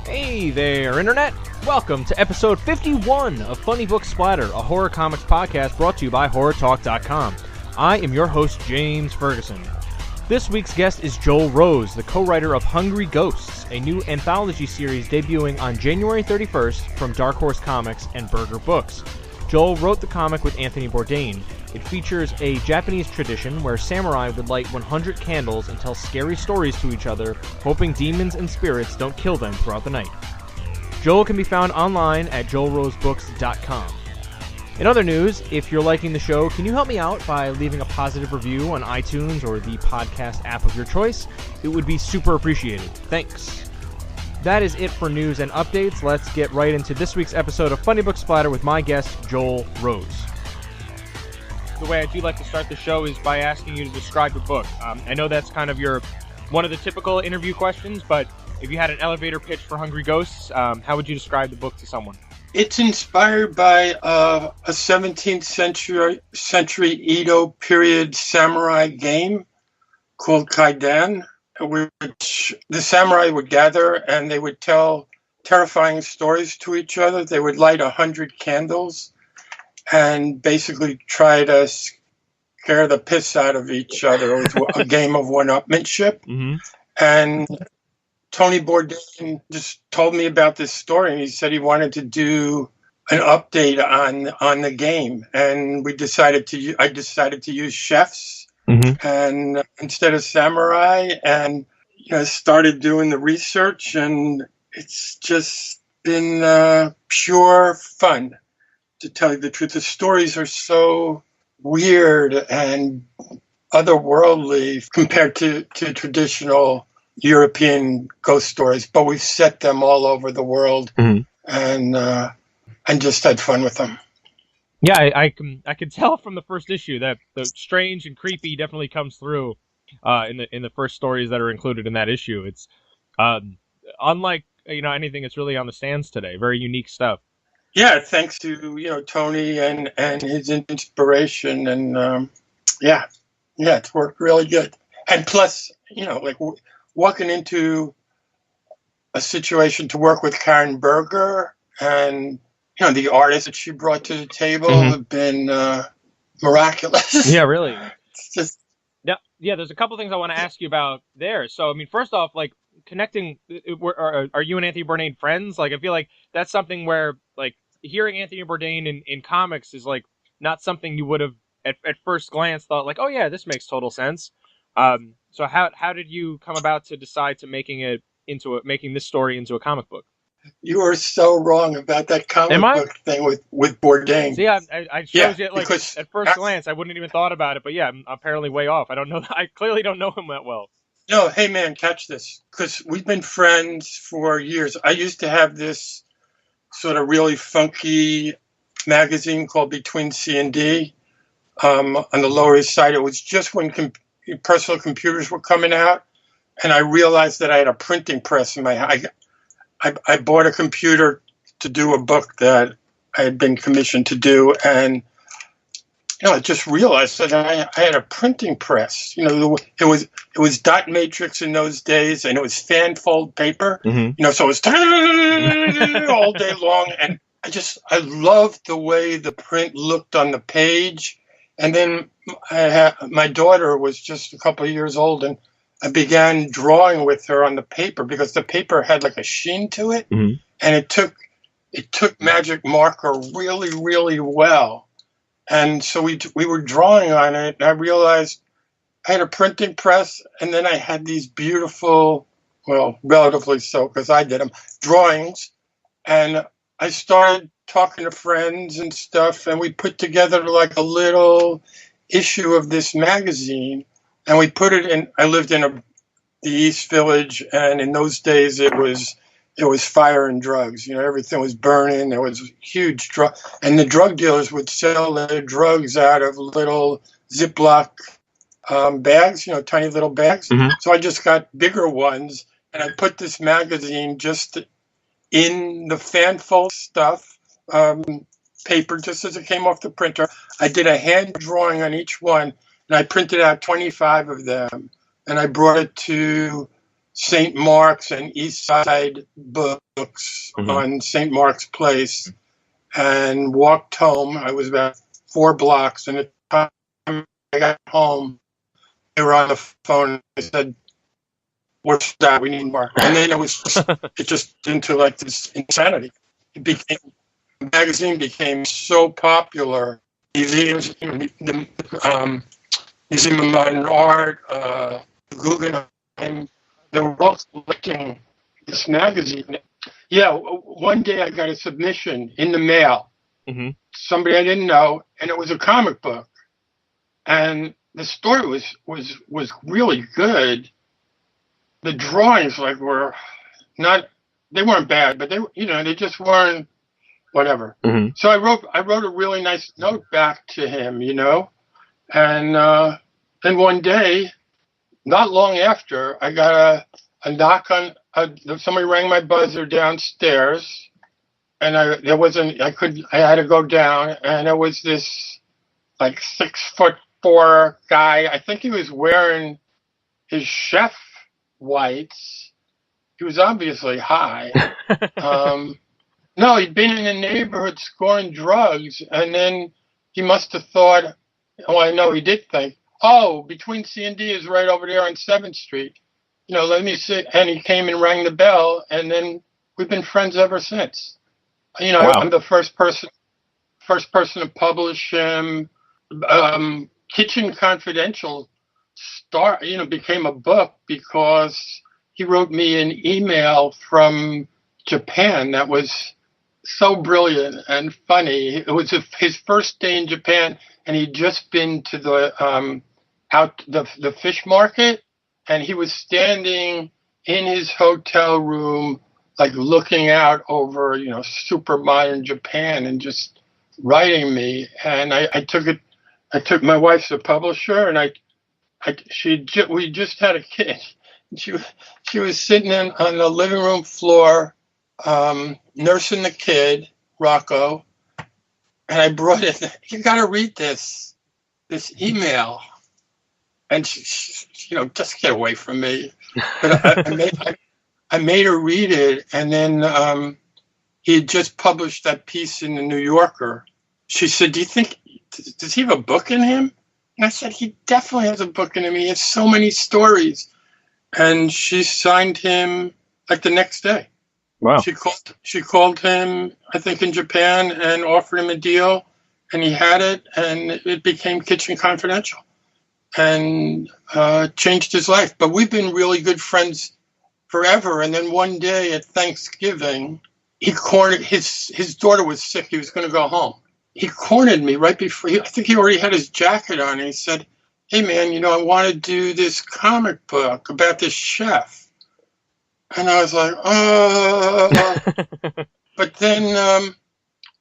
Hey there, Internet! Welcome to episode 51 of Funny Book Splatter, a horror comics podcast brought to you by HorrorTalk.com. I am your host, James Ferguson. This week's guest is Joel Rose, the co-writer of Hungry Ghosts, a new anthology series debuting on January 31st from Dark Horse Comics and Berger Books. Joel wrote the comic with Anthony Bourdain. It features a Japanese tradition where samurai would light 100 candles and tell scary stories to each other, hoping demons and spirits don't kill them throughout the night. Joel can be found online at joelrosebooks.com. In other news, if you're liking the show, can you help me out by leaving a positive review on iTunes or the podcast app of your choice? It would be super appreciated. Thanks. That is it for news and updates. Let's get right into this week's episode of Funny Book Splatter with my guest, Joel Rose. The way I do like to start the show is by asking you to describe your book. I know that's kind of one of the typical interview questions, but if you had an elevator pitch for Hungry Ghosts, how would you describe the book to someone? It's inspired by a 17th century Edo period samurai game called Kaidan, which the samurai would gather and they would tell terrifying stories to each other. They would light 100 candles and basically try to scare the piss out of each other. It was a game of one-upmanship. Mm-hmm. And Tony Bourdain just told me about this story, and he said he wanted to do an update on the game. And I decided to use chefs and instead of samurai, and started doing the research, and it's just been pure fun. To tell you the truth, the stories are so weird and otherworldly compared to traditional European ghost stories, but we've set them all over the world and just had fun with them. Yeah, I can tell from the first issue that the strange and creepy definitely comes through in the first stories that are included in that issue. It's unlike anything that's really on the stands today. Very unique stuff. Yeah, thanks to Tony and his inspiration, and it's worked really good. And plus, walking into a situation to work with Karen Berger, and the artists that she brought to the table have been miraculous. Yeah, really. It's just yeah. There's a couple things I want to ask you about there. So, I mean, first off, connecting. Are you and Anthony Bourdain friends? I feel like that's something where hearing Anthony Bourdain in comics is not something you would have at first glance thought oh yeah, this makes total sense. So how did you come about to decide to making this story into a comic book? You are so wrong about that comic book thing with Bourdain. See, I showed you because at first glance I wouldn't even thought about it, but yeah, I'm apparently way off. I clearly don't know him that well. No, hey man, catch this, because we've been friends for years. I used to have this sort of really funky magazine called Between C and D on the Lower East Side. It was just when personal computers were coming out, and I realized that I had a printing press in my house. I bought a computer to do a book that I had been commissioned to do, and I just realized that I had a printing press. It was dot matrix in those days, and it was fan fold paper. So it was all day long, and I loved the way the print looked on the page. And then my daughter was just a couple of years old, and I began drawing with her on the paper because the paper had a sheen to it, and it took magic marker really, really well. And so we were drawing on it, and I realized I had a printing press, and then I had these beautiful, well, relatively so because I did them, drawings, and I started talking to friends and stuff, and we put together a little issue of this magazine, and we put it in. I lived in the East Village, and in those days it was fire and drugs. Everything was burning. There was huge drug, and the drug dealers would sell their drugs out of little Ziploc bags, tiny little bags. So I just got bigger ones, and I put this magazine just in the fanfold stuff, paper, just as it came off the printer. I did a hand drawing on each one, and I printed out 25 of them, and I brought it to St. Mark's and East Side Books on St. Mark's Place and walked home. I was about 4 blocks, and at the time I got home, they were on the phone. I said, "What's that? We need more." And then it just into like this insanity. The magazine became so popular. Museums, the Museum of Modern Art, Guggenheim, they were all collecting this magazine. Yeah, one day I got a submission in the mail. Somebody I didn't know, and it was a comic book. And the story was really good. The drawings were not, they weren't bad, but they just weren't whatever. So I wrote a really nice note back to him, and then one day, not long after, I got a knock on somebody rang my buzzer downstairs, and I had to go down, and it was this like 6'4" guy. I think he was wearing his chef whites. He was obviously high. No, he'd been in the neighborhood scoring drugs, and then he must have thought, I know he did think, Between C and D is right over there on 7th Street. Let me see. And he came and rang the bell, and then we've been friends ever since. Wow. I'm the first person to publish him. Kitchen Confidential became a book because he wrote me an email from Japan that was so brilliant and funny. It was his first day in Japan, and he'd just been to the fish market, and he was standing in his hotel room, like looking out over, super modern Japan, and just writing me. And I took my wife's a publisher, and we just had a kid. She was sitting on the living room floor, nursing the kid, Rocco, and I brought in, you got to read this email. And she, just get away from me. But I made her read it, and then he had just published that piece in the New Yorker. She said, does he have a book in him? And I said, he definitely has a book in him. He has so many stories. And she signed him like the next day. Wow. She called him, I think, in Japan, and offered him a deal, and he had it, and it became Kitchen Confidential, and changed his life. But we've been really good friends forever. And then one day at Thanksgiving, he cornered his daughter was sick. He was going to go home. He cornered me right before. I think he already had his jacket on. And he said, "Hey man, I want to do this comic book about this chef." And I was like, But then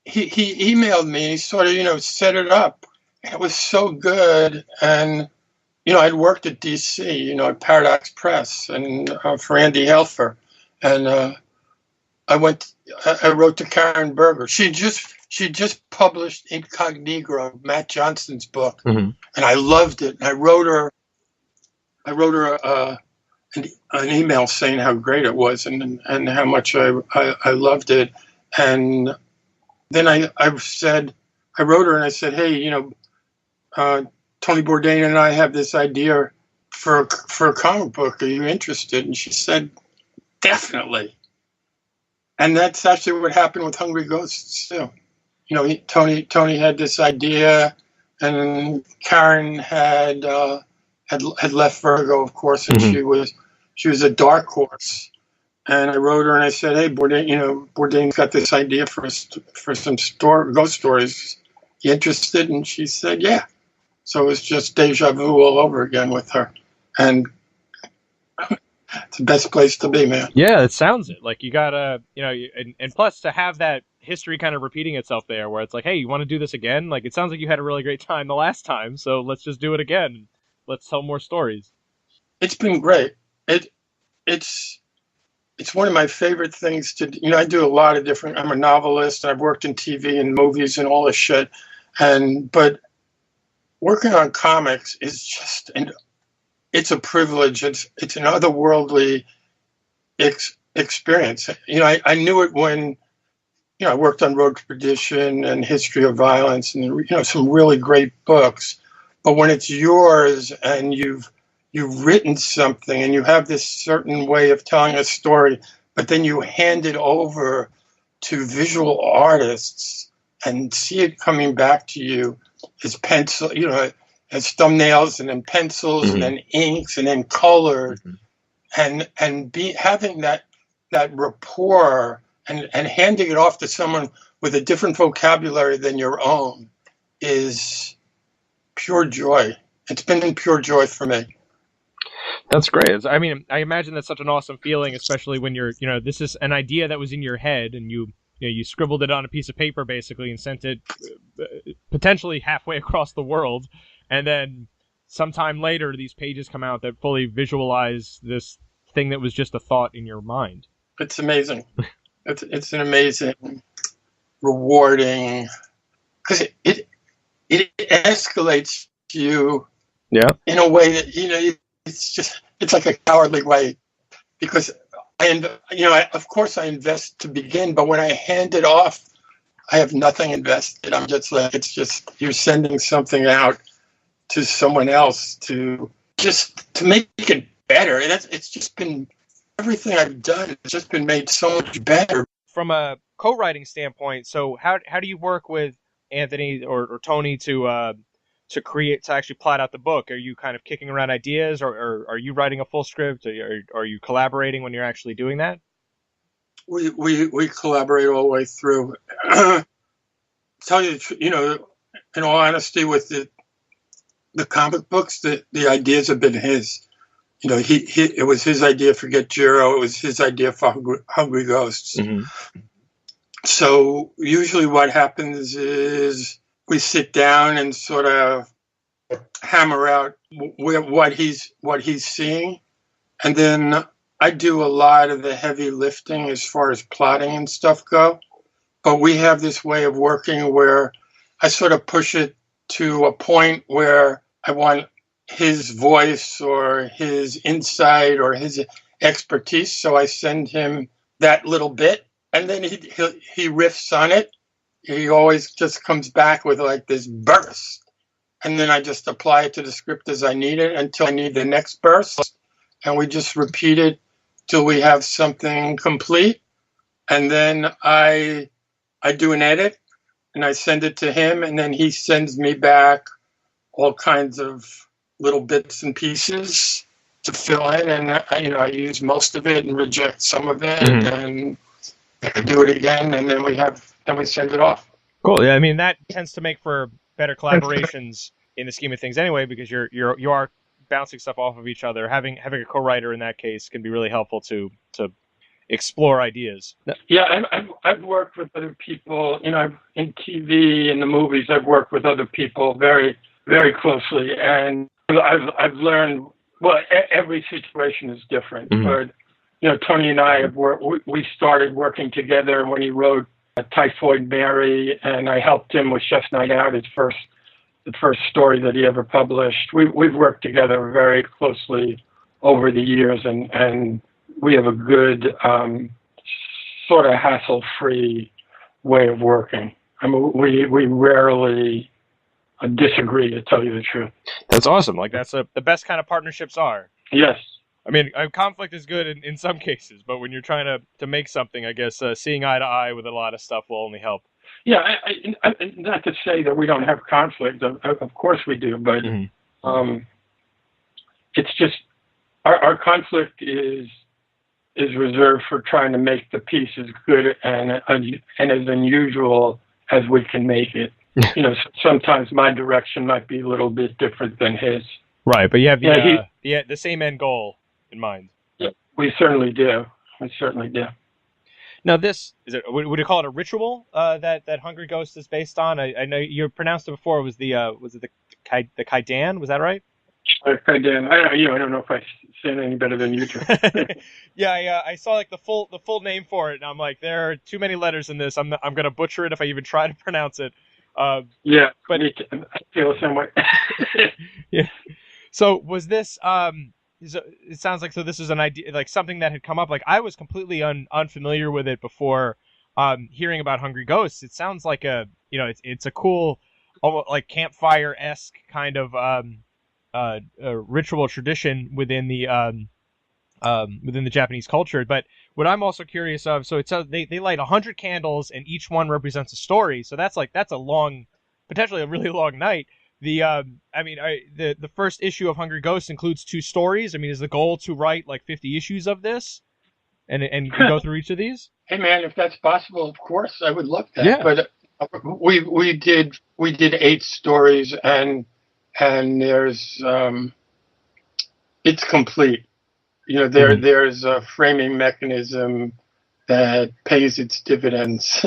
he emailed me. He sort of, set it up. And it was so good. And I'd worked at DC, at Paradox Press, and for Andy Helfer, and I wrote to Karen Berger. She just published Incognito, Matt Johnson's book, and I loved it. And I wrote her an email saying how great it was and how much I loved it. And then I wrote her and I said, "Hey, Tony Bourdain and I have this idea for a comic book. Are you interested?" And she said, "Definitely." And that's actually what happened with Hungry Ghosts too. Tony had this idea, and Karen had left Virgo, of course, and she was a dark horse. And I wrote her and I said, "Hey, Bourdain, Bourdain's got this idea for some ghost stories. You interested?" And she said, "Yeah." So it was just deja vu all over again with her. And it's the best place to be, man. Yeah, it sounds it. Like you gotta, and plus to have that history kind of repeating itself there, where it's like, hey, you want to do this again? Like, it sounds like you had a really great time the last time, so let's just do it again. Let's tell more stories. It's been great. It's one of my favorite things to, I do a lot of different, I'm a novelist, and I've worked in TV and movies and all this shit. But working on comics is just, it's a privilege. It's an otherworldly experience. I knew it when I worked on Road to Perdition and History of Violence, and some really great books. But when it's yours and you've written something and you have this certain way of telling a story, but then you hand it over to visual artists and see it coming back to you as pencil, as thumbnails and then pencils and then inks and then color, and having that rapport and handing it off to someone with a different vocabulary than your own is pure joy. It's been pure joy for me. That's great. I mean, I imagine that's such an awesome feeling, especially when you're, this is an idea that was in your head and you scribbled it on a piece of paper basically and sent it potentially halfway across the world. And then sometime later, these pages come out that fully visualize this thing that was just a thought in your mind. It's amazing. It's an amazing, rewarding, because it escalates you in a way that, it's like a cowardly way, because of course I invest to begin, but when I hand it off, I have nothing invested. I'm just like, you're sending something out to someone else to make it better. And it's just been, everything I've done, it's just been made so much better. From a co-writing standpoint, so how do you work with Anthony or Tony to actually plot out the book? Are you kind of kicking around ideas, or are you writing a full script? Are you collaborating when you're actually doing that? We collaborate all the way through. Tell you, in all honesty, with the comic books, the ideas have been his. It was his idea for Get Jiro. It was his idea for Hungry Ghosts. Mm-hmm. So usually what happens is we sit down and sort of hammer out what he's seeing. And then I do a lot of the heavy lifting as far as plotting and stuff go. But we have this way of working where I sort of push it to a point where I want his voice or his insight or his expertise. So I send him that little bit, and then he riffs on it. He always just comes back with like this burst, and then I just apply it to the script as I need it until I need the next burst, and we just repeat it till we have something complete. And then I do an edit and I send it to him, and then he sends me back all kinds of little bits and pieces to fill in, and I use most of it and reject some of it, and do it again, and then we send it off. Cool. Yeah, I mean that tends to make for better collaborations in the scheme of things anyway, because you are bouncing stuff off of each other. Having a co-writer in that case can be really helpful to explore ideas. Yeah, I've worked with other people. In TV and the movies, I've worked with other people very, very closely, and I've learned. Well, every situation is different, but Tony and I we started working together when he wrote Typhoid Mary, and I helped him with Chef's Night Out, the first story that he ever published. We've worked together very closely over the years, and we have a good sort of hassle-free way of working. I mean, we rarely disagree, to tell you the truth. That's awesome. Like that's the best kind of partnerships are. Yes. I mean, conflict is good in some cases, but when you're trying to make something, I guess seeing eye to eye with a lot of stuff will only help. Yeah, I not to say that we don't have conflict. Of course we do, but it's just our conflict is reserved for trying to make the piece as good and as unusual as we can make it. Sometimes my direction might be a little bit different than his. Right, but you have the same end goal in mind. Yeah, we certainly do. Now, this is it. Would you call it a ritual that Hungry Ghost is based on? I know you pronounced it before. Was it the Kaidan? Was that right? Kaidan. I don't know if I said any better than you do. Yeah, I saw like the full name for it, and I'm like, there are too many letters in this. I'm gonna butcher it if I even try to pronounce it. Yeah, but I feel the same way. Yeah. So was this it sounds like this is an idea, like something that had come up. Like I was completely unfamiliar with it before hearing about Hungry Ghosts. It sounds like it's a cool, almost like campfire-esque kind of ritual tradition within the Japanese culture. But what I'm also curious of, so it says they light 100 candles and each one represents a story. So that's a long, potentially a really long night. The first issue of Hungry Ghosts includes 2 stories. I mean, is the goal to write like 50 issues of this and go through each of these? Hey man, if that's possible, of course I would love that. Yeah. But we did 8 stories and there's it's complete. There's a framing mechanism that pays its dividends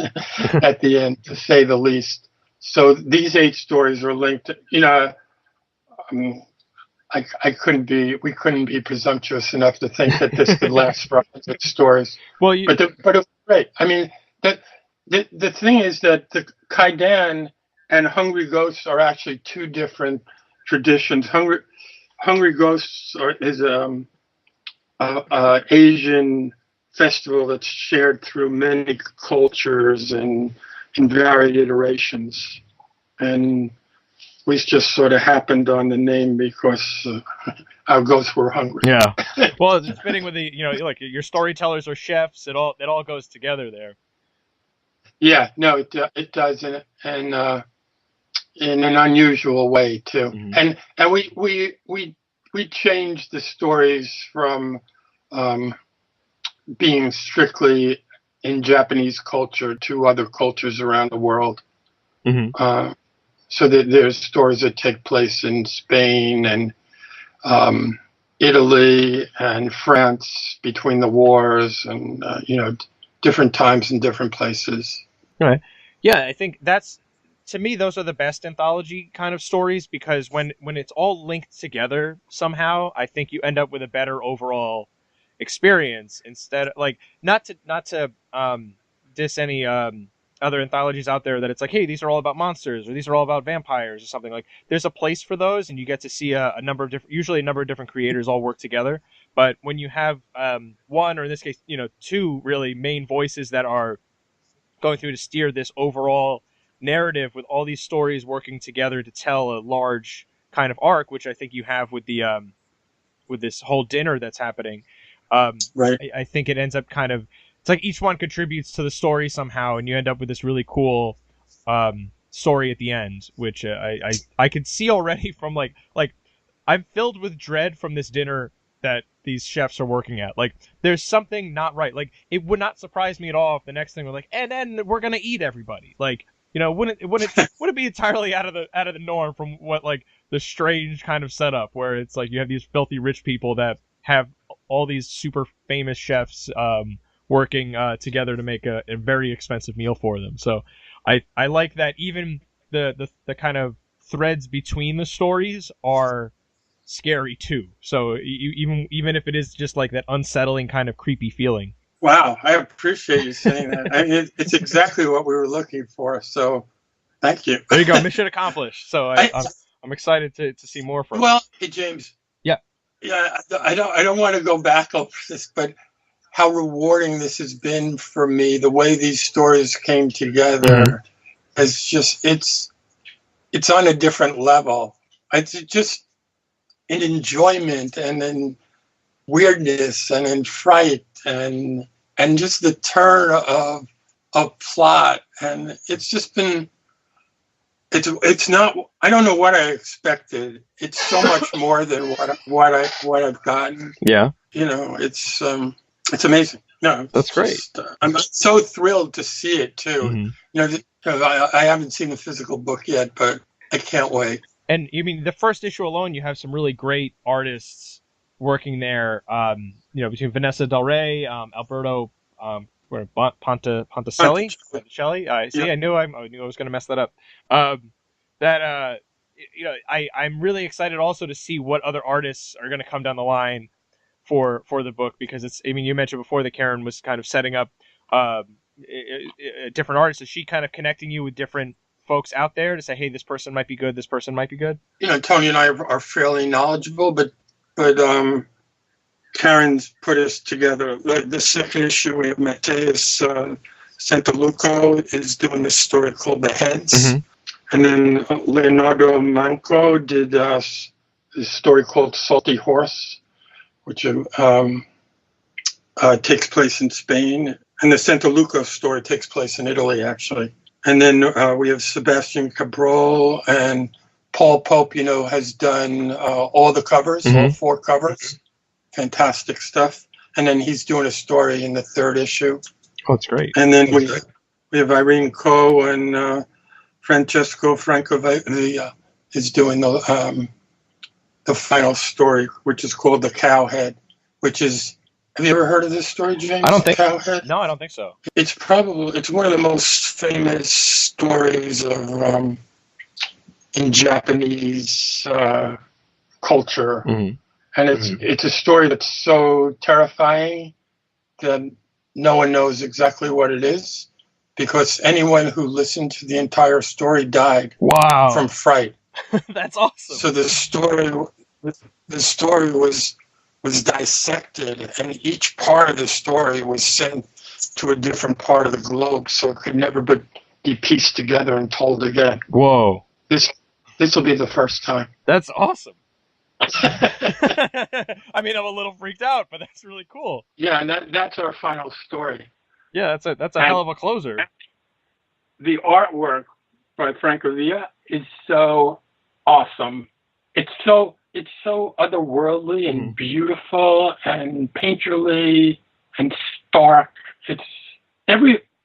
at the end, to say the least. So these 8 stories are linked. We couldn't be presumptuous enough to think that this could last for 100 stories. Well, but it was great. I mean, the thing is that the Kaidan and Hungry Ghosts are actually 2 different traditions. Hungry Ghosts is Asian festival that's shared through many cultures and in varied iterations, and we just sort of happened on the name because our ghosts were hungry. Yeah. Well, it's fitting with the like your storytellers are chefs. It all goes together there. Yeah, no, it does, and in an unusual way too. Mm-hmm. And we changed the stories from being strictly in Japanese culture to other cultures around the world. Mm-hmm. So that there's stories that take place in Spain and Italy and France between the wars, and different times and different places. Right. Yeah, I think that's, to me, those are the best anthology kind of stories, because when it's all linked together somehow, I think you end up with a better overall experience, instead of, like, not to diss any other anthologies out there that it's like, hey, these are all about monsters, or these are all about vampires or something. Like, there's a place for those, and you get to see usually a number of different creators all work together. But when you have one, or in this case, 2 really main voices that are going through to steer this overall narrative with all these stories working together to tell a large kind of arc, which I think you have with the with this whole dinner that's happening. Right. I think it ends up kind of, it's like each one contributes to the story somehow, and you end up with this really cool story at the end, which I could see already from like I'm filled with dread from this dinner that these chefs are working at. Like, there's something not right. Like, it would not surprise me at all if the next thing was like, and then we're gonna eat everybody. Like, wouldn't it be entirely out of the norm from what, like, the strange kind of setup where it's like you have these filthy rich people that have all these super famous chefs working together to make a very expensive meal for them. So I like that even the kind of threads between the stories are scary too. So even if it is just like that unsettling kind of creepy feeling. Wow, I appreciate you saying that. I mean, it's exactly what we were looking for. So, thank you. There you go, mission accomplished. So I'm excited to see more from. Well, hey James. Yeah. Yeah, I don't want to go back over this, but how rewarding this has been for me. The way these stories came together is just it's on a different level. It's just in enjoyment, and in weirdness, and in fright, and just the turn of plot, and it's just been it's not, I don't know what I expected. It's so much more than what I've gotten. Yeah, it's amazing. No, that's great. I'm so thrilled to see it too. I haven't seen the physical book yet, but I can't wait. And you mean the first issue alone, you have some really great artists working there. Between Vanessa Del Rey, Alberto Ponticelli. I knew I was going to mess that up. I'm really excited also to see what other artists are going to come down the line for the book, because it's. I mean, you mentioned before that Karen was kind of setting up different artists. Is she kind of connecting you with different folks out there to say, hey, this person might be good, this person might be good? Tony and I are fairly knowledgeable, but Karen's put us together. The second issue, we have Mateus Santaluco is doing this story called The Heads. And then Leonardo Manco did this story called Salty Horse, which takes place in Spain. And the Santaluco story takes place in Italy, actually. And then we have Sebastian Cabral, and Paul Pope, has done all the covers, all 4 covers. Fantastic stuff. And then he's doing a story in the 3rd issue. Oh, that's great. And then we have Irene Coe and Francesco Francavilla is doing the final story, which is called The Cowhead, which is, have you ever heard of this story, James? I don't think Cowhead? No, I don't think so. It's one of the most famous stories of in Japanese culture. And it's a story that's so terrifying that no one knows exactly what it is, because anyone who listened to the entire story died from fright. That's awesome. So the story was dissected, and each part of the story was sent to a different part of the globe, so it could never be pieced together and told again. Whoa. This will be the first time. That's awesome. I mean, I'm a little freaked out, but that's really cool. Yeah, and that's our final story. Yeah, that's a hell of a closer. The artwork by Francavilla is so awesome. It's so otherworldly and beautiful and painterly and stark.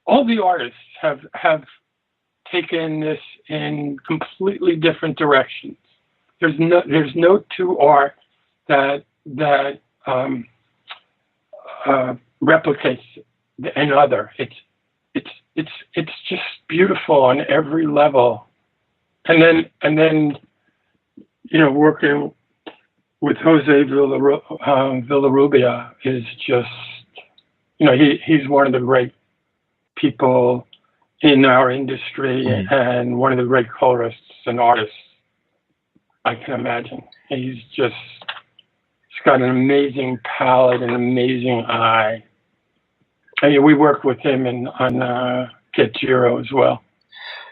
All the artists have taken this in completely different directions. There's no 2 art that replicates another. It's just beautiful on every level. And then working with Jose Villarrubia is just, he's one of the great people in our industry and one of the great colorists and artists I can imagine. He's got an amazing palette, an amazing eye. I mean, we worked with him on Get Giro as well.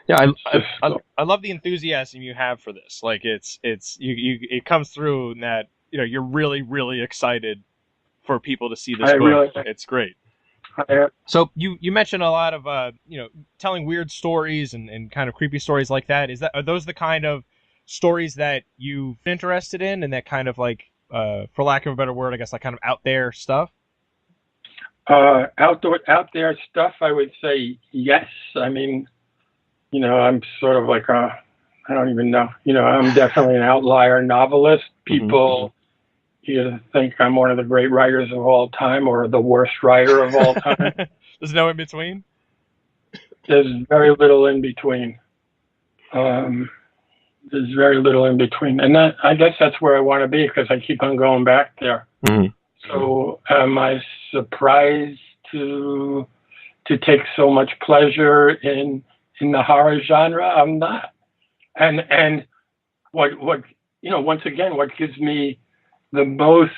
Yeah, I love the enthusiasm you have for this. Like it comes through in that you're really, really excited for people to see this book. It's great. So you mentioned a lot of telling weird stories and kind of creepy stories like that. Are those the kind of stories that you've been interested in, and that kind of like, for lack of a better word, I guess, like kind of out there stuff? Out there stuff, I would say yes. I mean, I'm sort of like I don't even know. I'm definitely an outlier novelist. People either think I'm one of the great writers of all time or the worst writer of all time. There's no in between? There's very little in between. There's very little in between. And I guess that's where I want to be, because I keep on going back there. So am I surprised to take so much pleasure in the horror genre? I'm not. And what once again, what gives me the most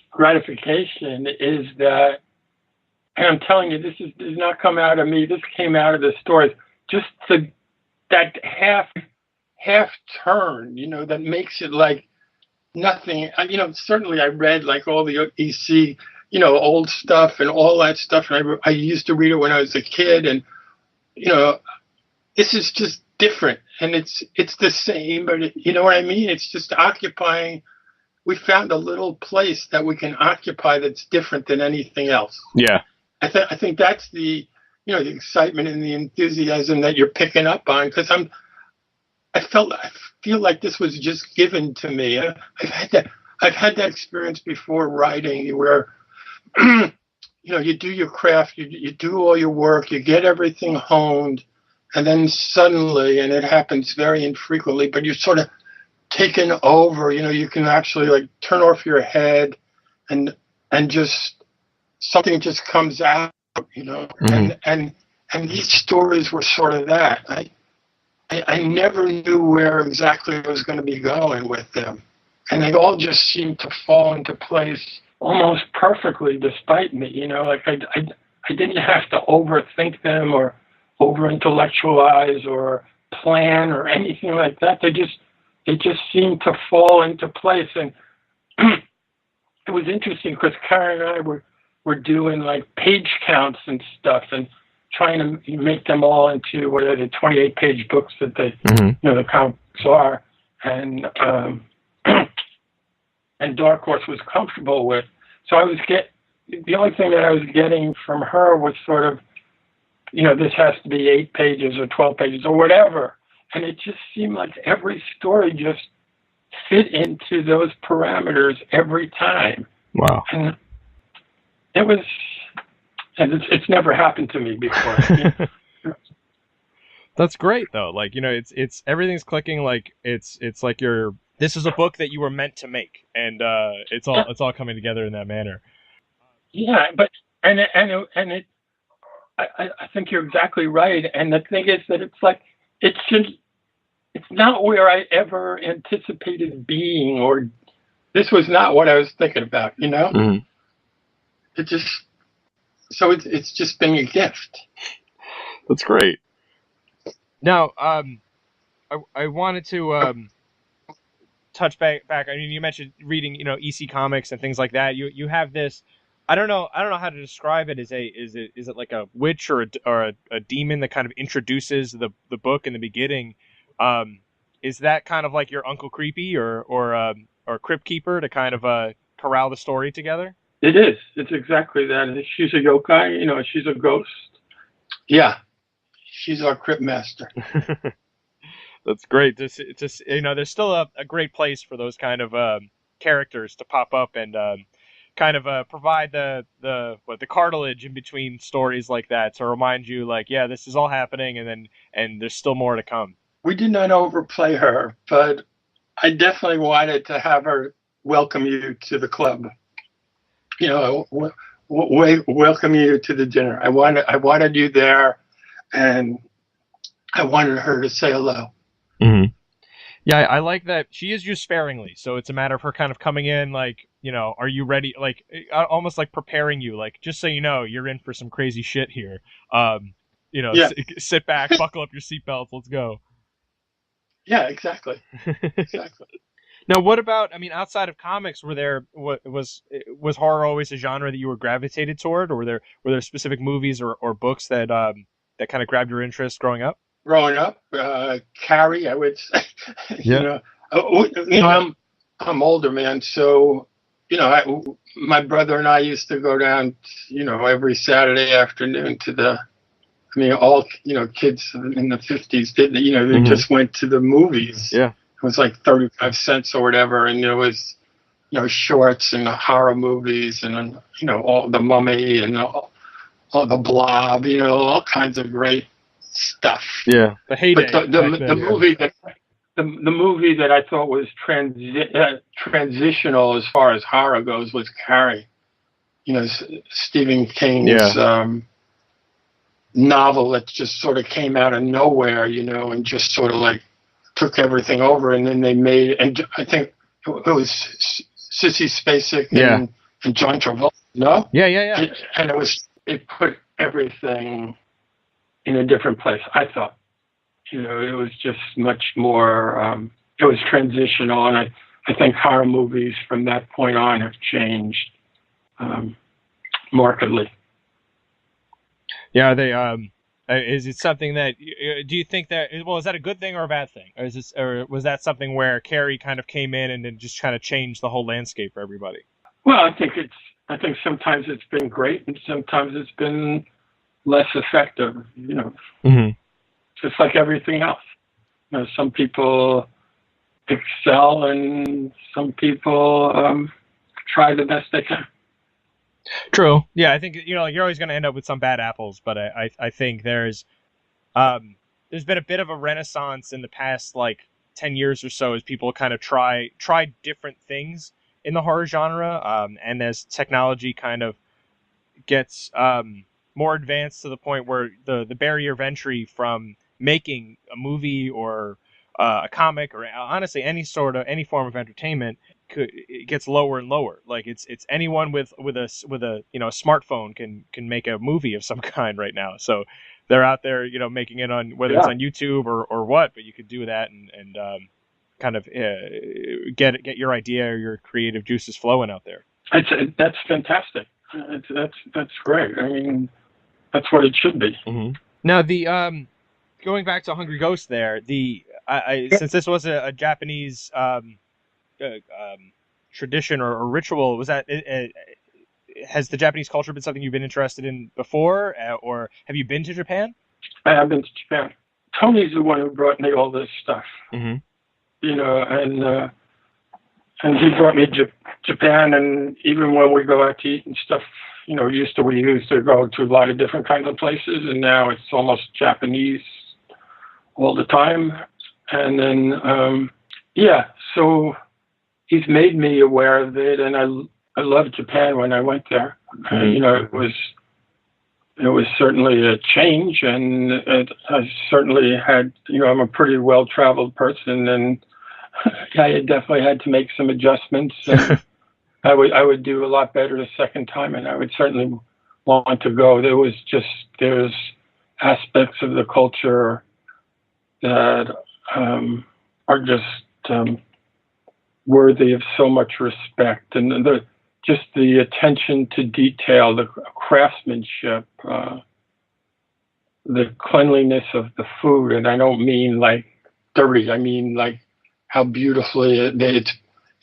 gratification is that, and I'm telling you, this does not come out of me. This came out of the stories. Just that half turn, that makes it like nothing. Certainly I read like all the EC, old stuff and all that stuff. And I used to read it when I was a kid, and this is just different, and it's the same, but you know what I mean? It's just occupying. We found a little place that we can occupy that's different than anything else. Yeah. I think that's the the excitement and the enthusiasm that you're picking up on, because I feel like this was just given to me. I've had that experience before writing, where you do your craft, you do all your work, you get everything honed, and then suddenly, and it happens very infrequently, but you're sort of taken over. You can actually like turn off your head, and just something just comes out. And these stories were sort of that. I never knew where exactly I was going to be going with them, and they all just seemed to fall into place almost perfectly despite me. You know, like I didn't have to overthink them or over intellectualize or plan or anything like that. They just seemed to fall into place. And it was interesting because Karen and I were doing like page counts and stuff and trying to make them all into what are the 28-page books that they, the comics are. And and Dark Horse was comfortable with. So the only thing that I was getting from her was sort of, this has to be 8 pages or 12 pages or whatever. And it just seemed like every story just fit into those parameters every time. Wow. And it's never happened to me before. That's great though. Like, it's everything's clicking. Like it's like this is a book that you were meant to make, and it's all coming together in that manner. Yeah, but I think you're exactly right. And the thing is that it's like it's not where I ever anticipated being, or this was not what I was thinking about. Mm-hmm. It's just been a gift. That's great. Now, I wanted to touch back. I mean, you mentioned reading, EC Comics and things like that. You have this. I don't know how to describe it. Is it like a witch or a demon that kind of introduces the book in the beginning? Is that kind of like your Uncle Creepy or Crypt Keeper to kind of corral the story together? It is. It's exactly that. She's a yokai. She's a ghost. Yeah. She's our crypt master. That's great. There's still a great place for those kind of characters to pop up and kind of provide the cartilage in between stories like that to remind you, like, yeah, this is all happening, and there's still more to come. We did not overplay her, but I definitely wanted to have her welcome you to the club. Welcome you to the dinner. I wanted you there. And I wanted her to say hello. Mm-hmm. Yeah, I like that she is used sparingly. So it's a matter of her kind of coming in like, are you ready? Like, almost like preparing you. Like, just so you know, you're in for some crazy shit here. Yeah. Sit back, buckle up your seatbelts, let's go. Yeah, exactly. Exactly. Now, what about, outside of comics, was horror always a genre that you were gravitated toward, or were there specific movies or books that kind of grabbed your interest growing up? Growing up, Carrie, I would say. Yeah. I'm older, man. So, my brother and I used to go down, every Saturday afternoon to all kids in the 50s did. They just went to the movies. Yeah. It was like 35 cents or whatever, and there was, shorts and horror movies, and all the Mummy and all the Blob, all kinds of great stuff. Yeah, the heyday. But the movie that I thought was transitional as far as horror goes was Carrie. Stephen King's novel that just sort of came out of nowhere, and just sort of like took everything over, and then they made, and I think it was Sissy Spacek and John Travolta. No? Yeah. And it put everything in a different place, I thought. It was just much more, it was transitional, and I think horror movies from that point on have changed markedly. Yeah, they is it something that do you think that is that a good thing or a bad thing, or was that something where Carrie kind of came in and then just kind of changed the whole landscape for everybody? Well, I think sometimes it's been great and sometimes it's been less effective. Just like everything else. Some people excel and some people try the best they can. True. Yeah, I think you're always going to end up with some bad apples, but I think there's been a bit of a renaissance in the past 10 years or so as people kind of try different things in the horror genre, and as technology kind of gets more advanced to the point where the barrier of entry from making a movie or a comic or honestly any form of entertainment it gets lower and lower. Like it's anyone with a a smartphone can make a movie of some kind right now. So they're out there making it on whether it's on YouTube or what, but you could do that and kind of get your idea or your creative juices flowing out there. That's fantastic. That's great. I mean, that's what it should be. Mm-hmm. Now the going back to Hungry Ghost there, since this was a Japanese tradition or ritual, was that has the Japanese culture been something you've been interested in before, or have you been to Japan? I have been to Japan. Tony's the one who brought me all this stuff. Mm-hmm. And he brought me Japan, and even when we go out to eat and stuff, we used to go to a lot of different kinds of places, and now it's almost Japanese all the time. And then, so he's made me aware of it, and I loved Japan when I went there. Mm-hmm. It was certainly a change, and I certainly had, I'm a pretty well-traveled person, and I definitely had to make some adjustments. And I would do a lot better the second time, and I would certainly want to go. There's aspects of the culture that are just worthy of so much respect, and the attention to detail, the craftsmanship, the cleanliness of the food, and I don't mean like dirty. I mean like how beautifully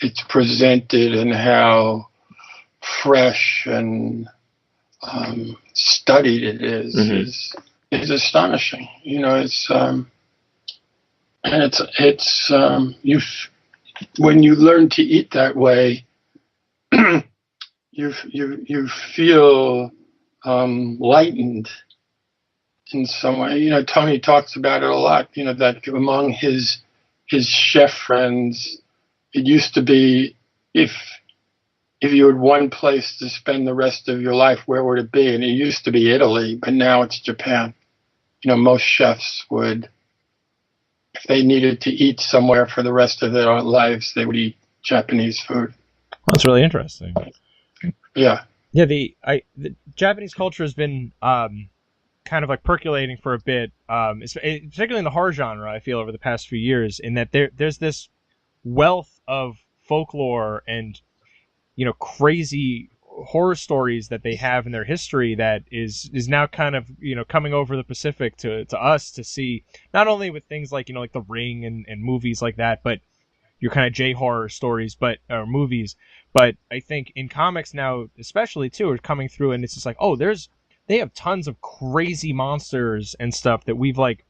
it's presented and how fresh and studied it is. Mm-hmm. is astonishing. When you learn to eat that way, you feel lightened in some way. Tony talks about it a lot. That among his chef friends, it used to be if you had one place to spend the rest of your life, where would it be? And it used to be Italy, but now it's Japan. Most chefs would, if they needed to eat somewhere for the rest of their lives, they would eat Japanese food. That's really interesting. Yeah. Yeah, the Japanese culture has been kind of like percolating for a bit, particularly in the horror genre, I feel, over the past few years, in that there's this wealth of folklore and crazy horror stories that they have in their history that is now kind of coming over the Pacific to us to see, not only with things like like The Ring and movies like that, but your kind of J-horror stories, or movies. But I think in comics now, especially too, are coming through, and it's just like, they have tons of crazy monsters and stuff that we've like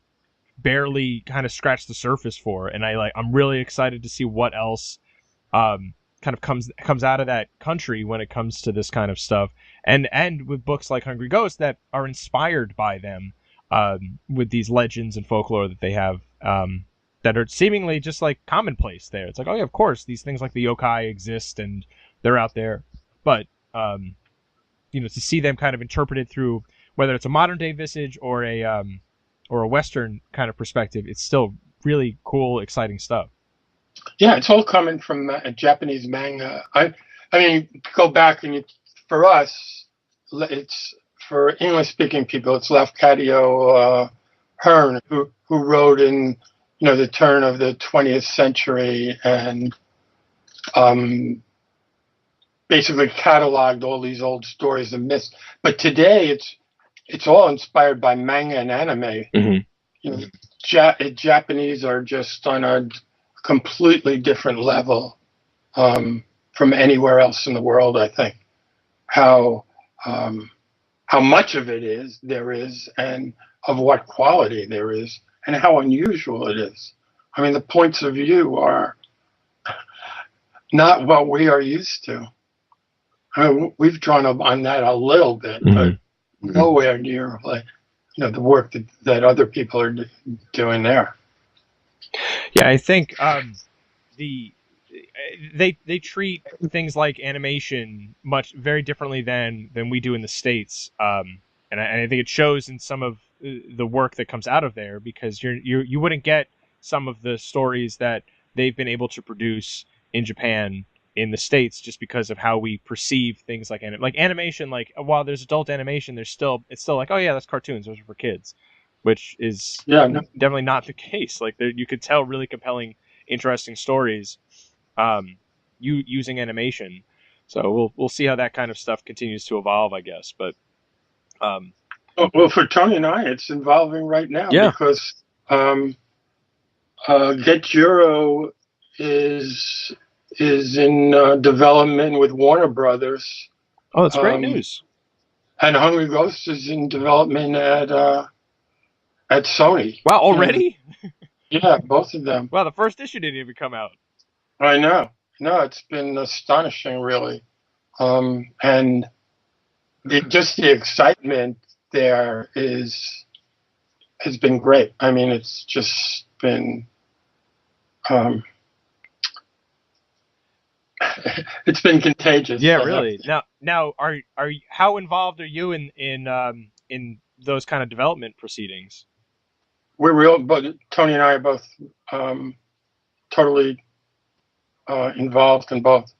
barely kind of scratched the surface for, and I'm really excited to see what else kind of comes out of that country when it comes to this kind of stuff, and with books like Hungry Ghost that are inspired by them, with these legends and folklore that they have, that are seemingly just like commonplace there. It's like, oh yeah, of course, these things like the yokai exist and they're out there, but to see them kind of interpreted through whether it's a modern day visage or a Western kind of perspective, it's still really cool, exciting stuff. Yeah, it's all coming from Japanese manga. I mean, go back and for us, it's for English-speaking people. It's Lafcadio Hearn who wrote in the turn of the 20th century and basically cataloged all these old stories and myths. But today, it's all inspired by manga and anime. Mm-hmm. Japanese are just on a completely different level from anywhere else in the world. I think how much of it there is, and of what quality there is, and how unusual it is. I mean, the points of view are not what we are used to. I mean, we've drawn up on that a little bit, mm-hmm. but nowhere near like the work that other people are doing there. Yeah, I think they treat things like animation very differently than we do in the States, and I think it shows in some of the work that comes out of there, because you wouldn't get some of the stories that they've been able to produce in Japan in the States, just because of how we perceive things like animation. Like, while there's adult animation, it's still like, oh yeah, that's cartoons, those are for kids, which is definitely not the case. Like, you could tell really compelling, interesting stories using animation. So we'll see how that kind of stuff continues to evolve, I guess. But well, for Tony and I, it's evolving right now, because Get Euro is in development with Warner Brothers. Oh, that's great news. And Hungry Ghost is in development at Sony. Wow, already? Yeah, both of them. Wow, the first issue didn't even come out. I know. No, it's been astonishing, really. And just the excitement there has been great. I mean, it's just been it's been contagious. Yeah, really. Now, are you, how involved are you in those kind of development proceedings? But Tony and I are both totally involved in both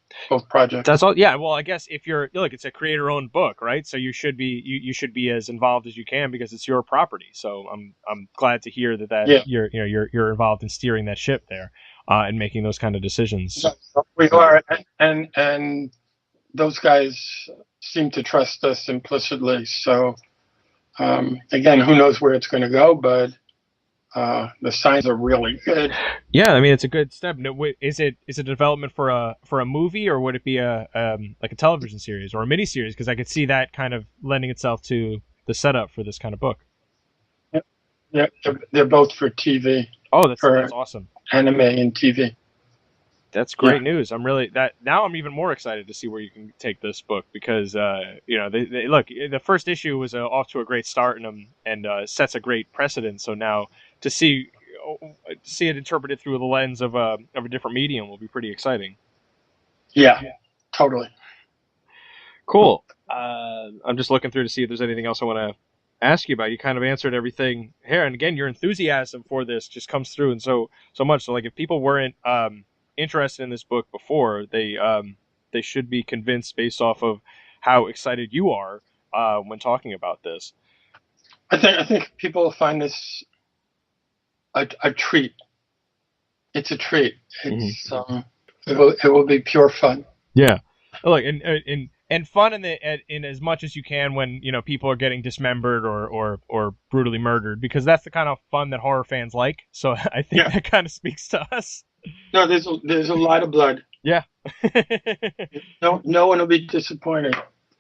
projects. That's all. Yeah. Well, I guess if it's a creator-owned book, right? So you should be you should be as involved as you can, because it's your property. So I'm glad to hear that you're involved in steering that ship there, and making those kind of decisions. We are, and those guys seem to trust us implicitly. So again, who knows where it's going to go, but the signs are really good. Yeah, I mean, it's a good step. Is it a development for a movie, or would it be like a television series or a miniseries? Because I could see that kind of lending itself to the setup for this kind of book. Yeah, they're both for TV. Oh, that's awesome. Anime and TV. That's great news. I'm even more excited to see where you can take this book, because they look, the first issue was off to a great start and sets a great precedent. So now to see it interpreted through the lens of a different medium will be pretty exciting. Yeah, totally. Cool. I'm just looking through to see if there's anything else I want to ask you about. You kind of answered everything here, and again, your enthusiasm for this just comes through and so much. So, like, if people weren't interested in this book before, they should be convinced based off of how excited you are when talking about this. I think people will find this a treat. It's a treat. It's it will be pure fun. Yeah, like and fun in as much as you can when people are getting dismembered or brutally murdered, because that's the kind of fun that horror fans like. So I think that kind of speaks to us. No, there's a lot of blood. Yeah. No one will be disappointed.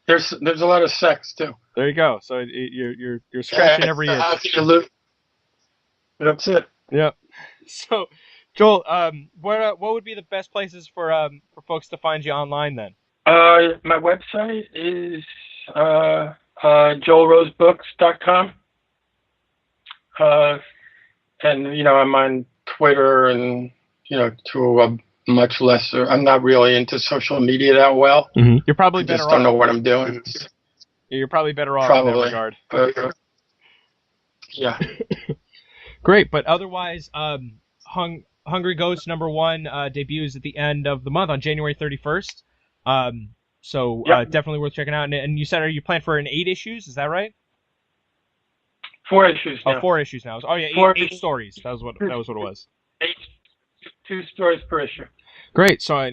There's a lot of sex too. There you go. So you're scratching every itch. How can you lose? That's it. Yeah. So, Joel, what would be the best places for folks to find you online then? My website is joelrosebooks.com. And I'm on Twitter and to a much lesser. I'm not really into social media that well. Mm-hmm. You're probably better off. I just don't know what I'm doing. You're probably better off in that regard. Yeah. Great, but otherwise, Hungry Ghost #1 debuts at the end of the month on January 31st. So definitely worth checking out. And you said, are you planning for 8 issues? Is that right? 4 issues now. 4 issues now. Oh yeah, 8 stories. That was what it was. 2 stories per issue. Great. So I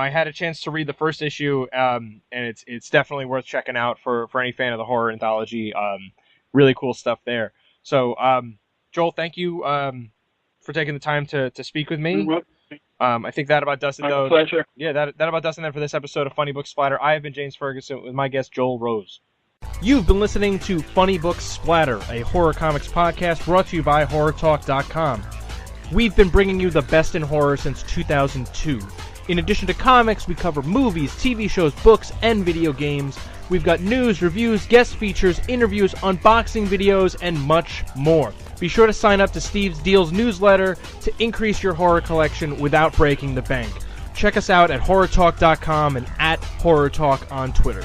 had a chance to read the first issue, and it's definitely worth checking out for any fan of the horror anthology. Really cool stuff there. So Joel, thank you for taking the time to speak with me. I think that about does it, though. Pleasure. Yeah, that about does it for this episode of Funny Book Splatter. I have been James Ferguson with my guest Joel Rose. You've been listening to Funny Book Splatter, a horror comics podcast brought to you by HorrorTalk.com. We've been bringing you the best in horror since 2002. In addition to comics, we cover movies, TV shows, books, and video games. We've got news, reviews, guest features, interviews, unboxing videos, and much more. Be sure to sign up to Steve's Deals newsletter to increase your horror collection without breaking the bank. Check us out at HorrorTalk.com and at HorrorTalk on Twitter.